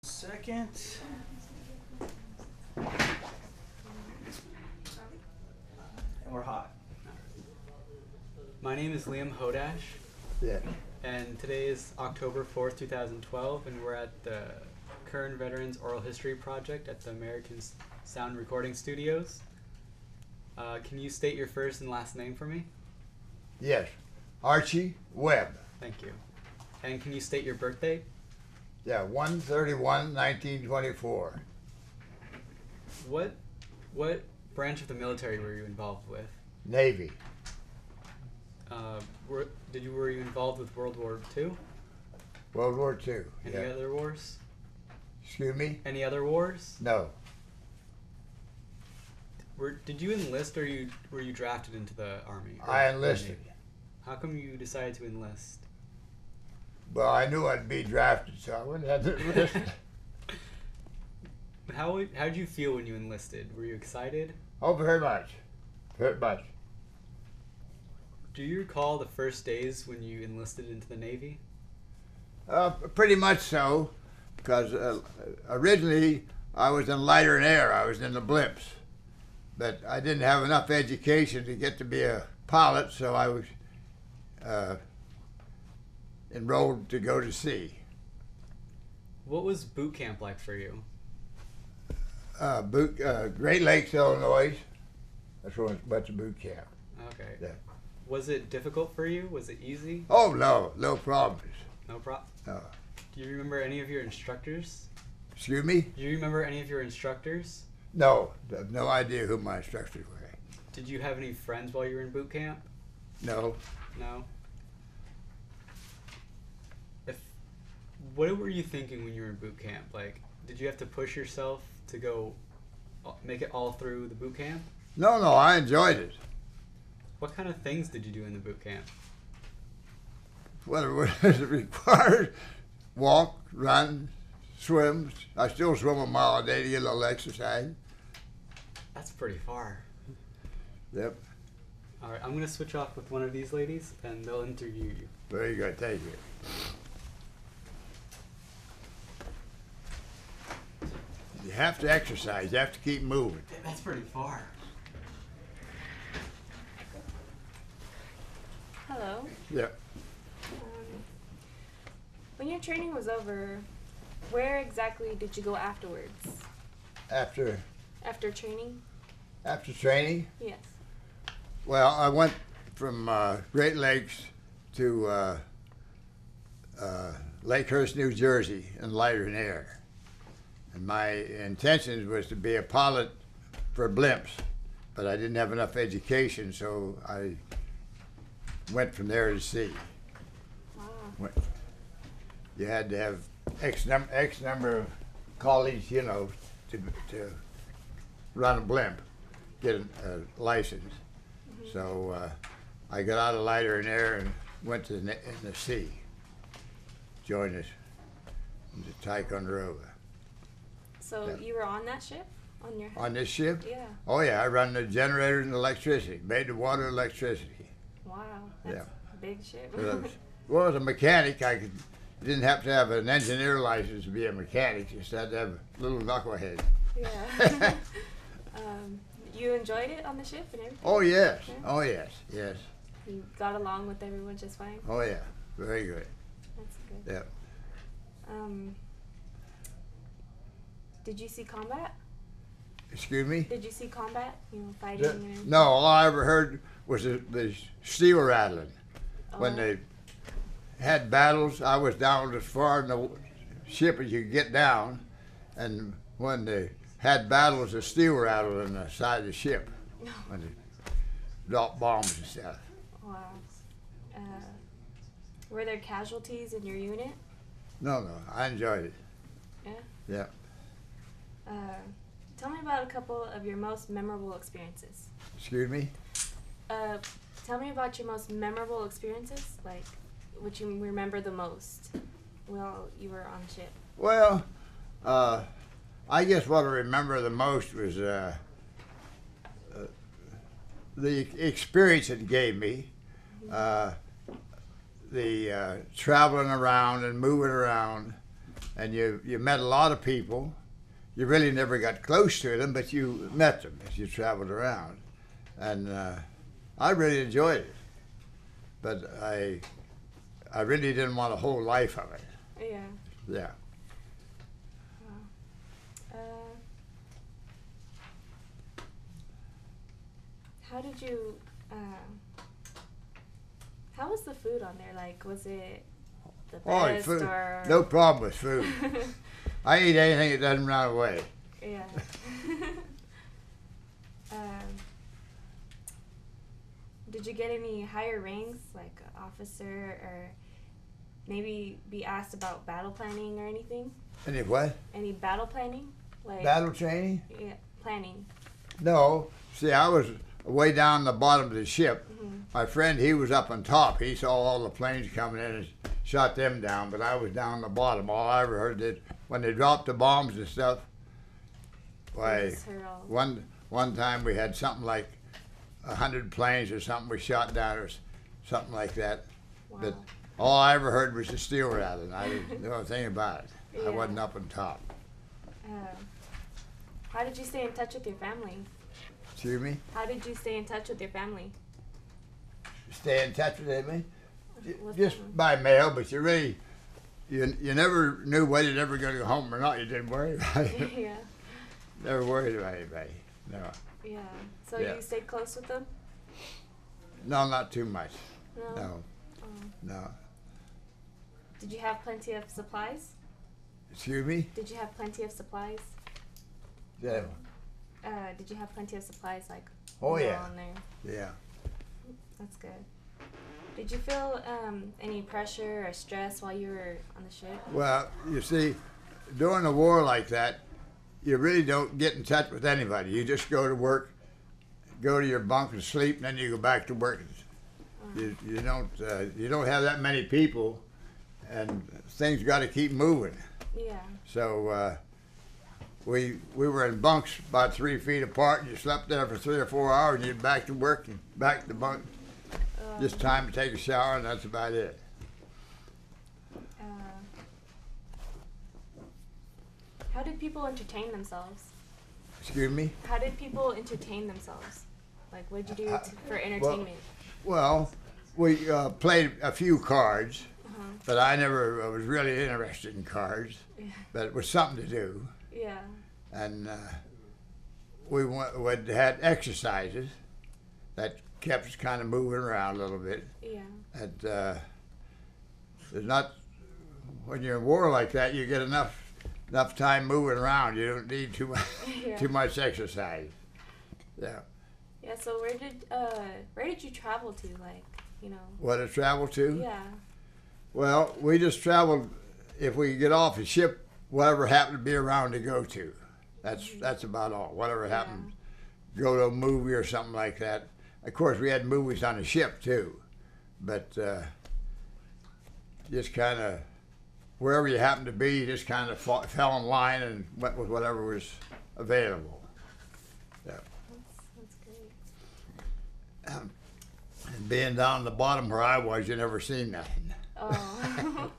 Second. And we're hot. My name is Liam Hodash. Yeah. And today is October 4th, 2012, and we're at the Kern Veterans Oral History Project at the American Sound Recording Studios. Can you state your first and last name for me? Yes. Archie Webb. Thank you. And can you state your birthday? Yeah, 1/31/1924. What branch of the military were you involved with? Navy. Were you involved with World War II? World War II. Any Yeah. other wars? Excuse me? Any other wars? No. Did you enlist or were you drafted into the Army? I enlisted. How come you decided to enlist? Well, I knew I'd be drafted, so I wouldn't have to enlist. How did you feel when you enlisted? Were you excited? Oh, very much. Very much. Do you recall the first days when you enlisted into the Navy? Pretty much so, because originally I was in lighter and air. I was in the blimps. But I didn't have enough education to get to be a pilot, so I was enrolled to go to sea. What was boot camp like for you? Great Lakes, Illinois. That's where it's boot camp. Okay. Yeah. Was it difficult for you? Was it easy? Oh, no problems. No problem. No. Do you remember any of your instructors? Excuse me? Do you remember any of your instructors? No, I have no idea who my instructors were. Did you have any friends while you were in boot camp? No. No. What were you thinking when you were in boot camp? Like, did you have to push yourself to go make it all through the boot camp? No, I enjoyed it. What kind of things did you do in the boot camp? Whatever was required, walk, run, swim. I still swim a mile a day to get a little exercise. That's pretty far. Yep. All right, I'm going to switch off with one of these ladies, and they'll interview you. Very good, thank you. You have to exercise. You have to keep moving. That's pretty far. Hello. Yeah. When your training was over, where exactly did you go afterwards? After Training? after training, Yes. well, I went from Great Lakes to Lakehurst, New Jersey, in lighter and air. And my intention was to be a pilot for blimps, but I didn't have enough education, so I went from there to sea. Wow. You had to have X number of college, to run a blimp, get a license. Mm-hmm. So I got out of lighter and air and went to in the sea. Joined us in the Ticonderoga. So Yeah. you were on that ship? On this ship? Yeah. Oh yeah, I run the generators and electricity, made the water electricity. Wow. That's a big ship. Well, as a mechanic, didn't have to have an engineer license to be a mechanic. Just had to have a little knucklehead. Yeah. You enjoyed it on the ship and everything? Oh yes, Yeah? oh yes, yes. You got along with everyone just fine? Oh yeah, very good. That's good. Yeah. Did you see combat? Excuse me? Did you see combat? Fighting and everything? No, all I ever heard was the steel rattling. When Oh. they had battles, I was down as far in the ship as you could get down, and when they had battles, the steel rattled on the side of the ship when they dropped bombs and stuff. Wow. Were there casualties in your unit? No, I enjoyed it. Yeah. Yeah. Tell me about a couple of your most memorable experiences. Excuse me? Tell me about your most memorable experiences, like what you remember the most while you were on ship. Well, I guess what I remember the most was the experience it gave me. The traveling around and moving around and you met a lot of people. You really never got close to them, but you met them as you traveled around, and I really enjoyed it. But I really didn't want a whole life of it. Yeah. Yeah. How did you? How was the food on there? Like, was it the best Food. or? No problem with food. I eat anything that doesn't run away. Yeah. Did you get any higher ranks, like officer, or maybe be asked about battle planning or anything? Any what? Any battle planning? Like Battle training? Yeah, planning. No. See, I was way down the bottom of the ship. Mm-hmm. My friend, he was up on top. He saw all the planes coming in and shot them down, but I was down the bottom. All I ever heard is when they dropped the bombs and stuff, why, one time we had something like 100 planes or something we shot down or something like that. Wow. But all I ever heard was the steel rattling. I didn't know a thing about it. Yeah. I wasn't up on top. How did you stay in touch with your family? Excuse me? How did you stay in touch with your family? Stay in touch with me? With Just them? by mail, but you really, you never knew whether you'd ever go to go home or not. You didn't worry about it. Yeah. Never worried about anybody. No. Yeah. So Yeah. you stayed close with them? No, not too much. No. No. Oh. No. Did you have plenty of supplies? Excuse me? Did you have plenty of supplies? Yeah. Did you have plenty of supplies, like Oh, meal yeah. on there? Yeah. That's good. Did you feel any pressure or stress while you were on the ship? Well, you see, during a war like that, you really don't get in touch with anybody. You just go to work, go to your bunk and sleep, and then you go back to work. You don't have that many people, and things got to keep moving. Yeah. So we were in bunks about 3 feet apart, and you slept there for 3 or 4 hours, and you're back to work and back to the bunk. Just time to take a shower, and that's about it. How did people entertain themselves? Excuse me? How did people entertain themselves? Like, what did you do for entertainment? Well, we played a few cards, Uh-huh. but I never was really interested in cards. Yeah. But it was something to do. Yeah. And we had exercises that kept us kind of moving around a little bit. Yeah. And there's not, when you're in war like that, you get enough time moving around. You don't need too much Yeah. too much exercise. Yeah. Yeah. So where did you travel to? Like, you know. What to travel to? Yeah. Well, we just traveled. If we get off the ship, whatever happened to be around to go to. That's about all. Whatever happened, go to a movie or something like that. Of course, we had movies on the ship too, but just kind of wherever you happened to be, you just kind of fell in line and went with whatever was available. Yeah. That's great. And being down the bottom where I was, you never seen nothing. Oh.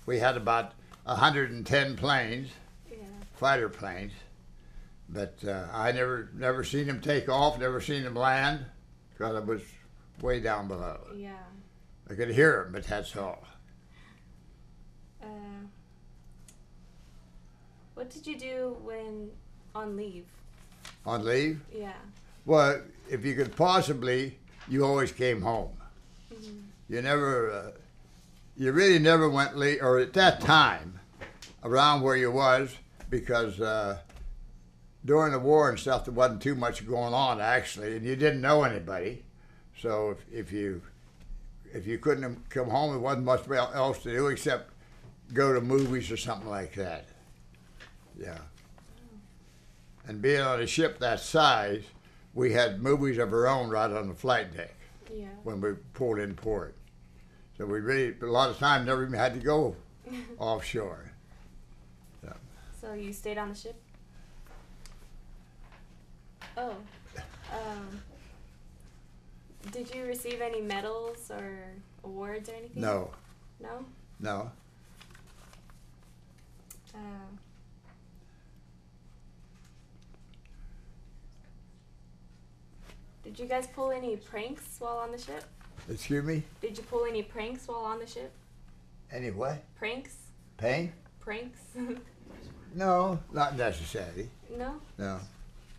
We had about 110 planes, Yeah. fighter planes, but I never seen them take off, never seen them land, because I was way down below. Yeah. I could hear them, but that's all. What did you do when on leave? On leave? Yeah. Well, if you could possibly, you always came home. Mm-hmm. You never, you really never went leave, or at that time, around where you was, because during the war and stuff, there wasn't too much going on actually, and you didn't know anybody. So if you couldn't come home, there wasn't much else to do except go to movies or something like that. Yeah. And being on a ship that size, we had movies of our own right on the flight deck. Yeah. When we pulled in port. So we really, a lot of times, never even had to go offshore. Yeah. So you stayed on the ship? Oh. Did you receive any medals or awards or anything? No, No? no. Did you guys pull any pranks while on the ship? Excuse me? Did you pull any pranks while on the ship? Any what? Pranks? Pain? Pranks? No, not necessary. No? No.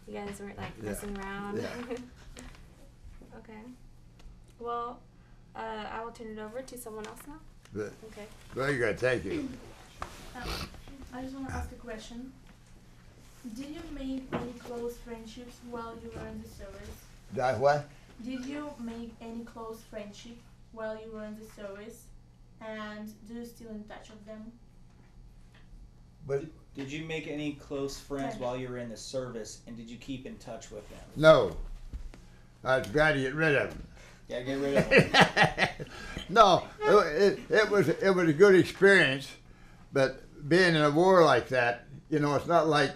You guys weren't like Yeah. messing around? Yeah. Okay. Well, I will turn it over to someone else now. But Okay. very good, thank you. I just want to ask a question. Did you make any close friendships while you were in the service? Did I what? Did you make any close friendship while you were in the service? And do you still in touch with them? But Did you make any close friends Friends. while you were in the service, and did you keep in touch with them? no, I was glad to get rid of them. Yeah, get rid of them. No, it was a good experience, but being in a war like that, you know, it's not like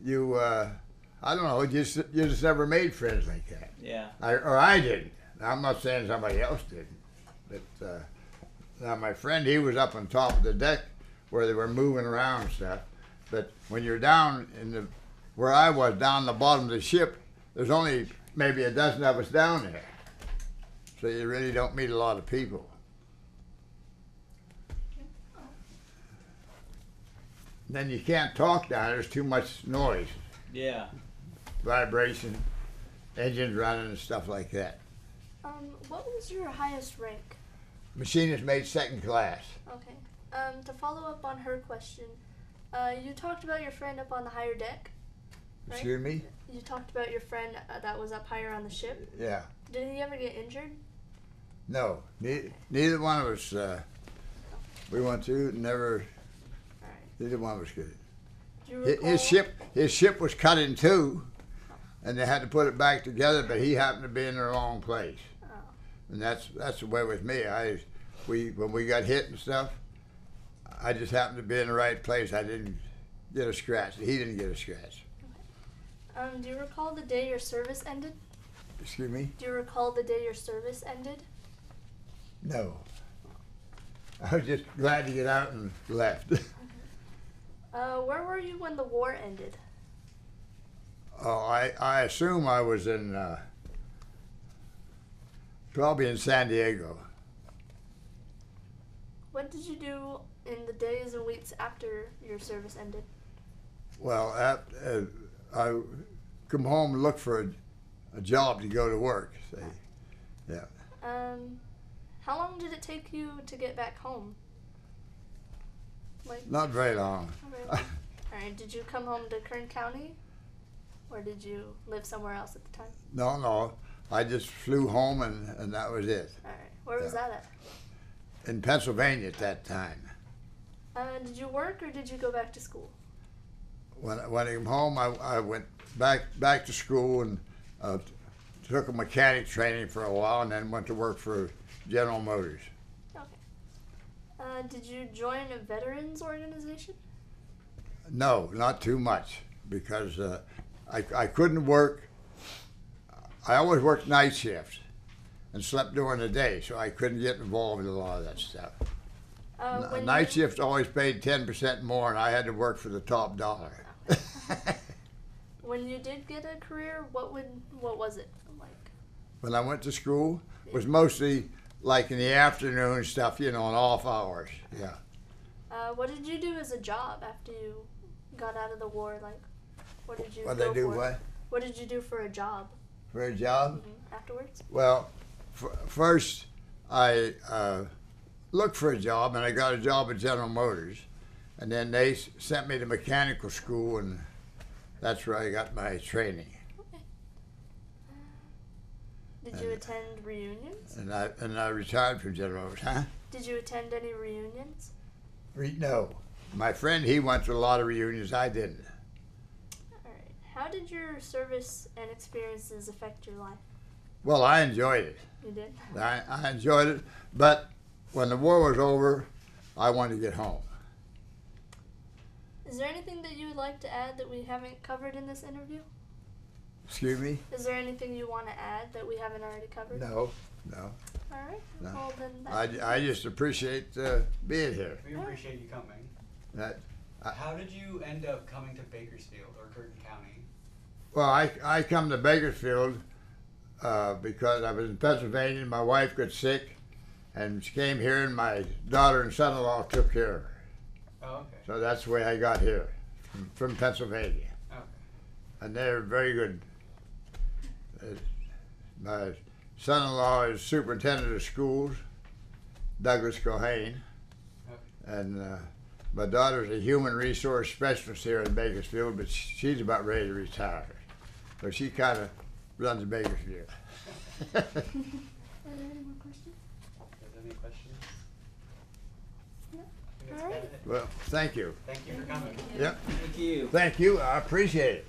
you. I don't know, you just never made friends like that. Yeah. I didn't. I'm not saying somebody else didn't, but now my friend, he was up on top of the deck where they were moving around and stuff. But when you're down where I was, down the bottom of the ship, there's only maybe a dozen of us down there. So you really don't meet a lot of people. Then you can't talk down there, there's too much noise, Yeah. vibration, engines running and stuff like that. What was your highest rank? Machinist made second class. Okay. To follow up on her question, you talked about your friend up on the higher deck, right? Excuse me? You talked about your friend that was up higher on the ship. Yeah. Did he ever get injured? No, neither one of us, we went through, never, All right. neither one was good. Do you recall? His ship was cut in two, and they had to put it back together, but he happened to be in the wrong place. Oh. And that's the way with me. When we got hit and stuff, I just happened to be in the right place. I didn't get a scratch. He didn't get a scratch. Do you recall the day your service ended? Excuse me? Do you recall the day your service ended? No. I was just glad to get out and left. Where were you when the war ended? Oh, I assume I was in, probably in San Diego. What did you do in the days and weeks after your service ended? Well, I come home and look for a job to go to work. See, yeah. How long did it take you to get back home? Like, Not very long. all right. Did you come home to Kern County, or did you live somewhere else at the time? No. I just flew home and that was it. All right. Where was that at? In Pennsylvania at that time. Did you work or did you go back to school? When I came home, I went back to school and took a mechanic training for a while, and then went to work for General Motors. Okay. Did you join a veterans organization? No, not too much, because I couldn't work. I always worked night shifts and slept during the day, so I couldn't get involved in a lot of that stuff. Night shift always paid 10% more, and I had to work for the top dollar. When you did get a career, what was it like? When I went to school, it was mostly like in the afternoon stuff, you know, in off hours. Yeah. What did you do as a job after you got out of the war? Like, what did you What go they do for? what? What did you do for a job For a job? afterwards? Well, first I looked for a job, and I got a job at General Motors, and then they sent me to mechanical school, and that's where I got my training. Okay. Did you attend reunions? And I retired from General Motors. Huh? Did you attend any reunions? No. My friend, he went to a lot of reunions. I didn't. All right. How did your service and experiences affect your life? Well, I enjoyed it. You did? I enjoyed it, but when the war was over, I wanted to get home. Is there anything that you would like to add that we haven't covered in this interview? Excuse me? Is there anything you want to add that we haven't already covered? No. All right. No. Well, then I just appreciate being here. We appreciate you coming. That, How did you end up coming to Bakersfield or Curtin County? Well, I come to Bakersfield because I was in Pennsylvania and my wife got sick, and she came here and my daughter and son-in-law took care of her. Oh, okay. So that's the way I got here, from Pennsylvania. Okay. And they're very good. My son-in-law is superintendent of schools, Douglas Cohane, Okay. and my daughter's a human resource specialist here in Bakersfield, but she's about ready to retire. So she kind of runs Bakersfield. Are there any more questions? Any questions? No. I think that's All right. about it. Well, thank you. Thank you for coming. Yep. Thank you. Thank you. I appreciate it.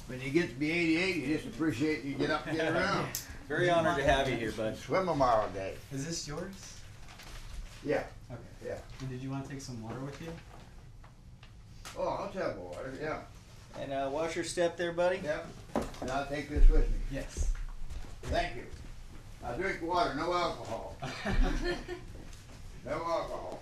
When you get to be 88, you just appreciate you get up and get around. Very honored to have you here, bud. Swim a mile a day. Is this yours? Yeah. Okay. Yeah. And did you want to take some water with you? Oh, I'll tell you water. Yeah. And watch your step there, buddy. Yeah. And I'll take this with me. Yes. Thank you. I drink water, no alcohol. No alcohol.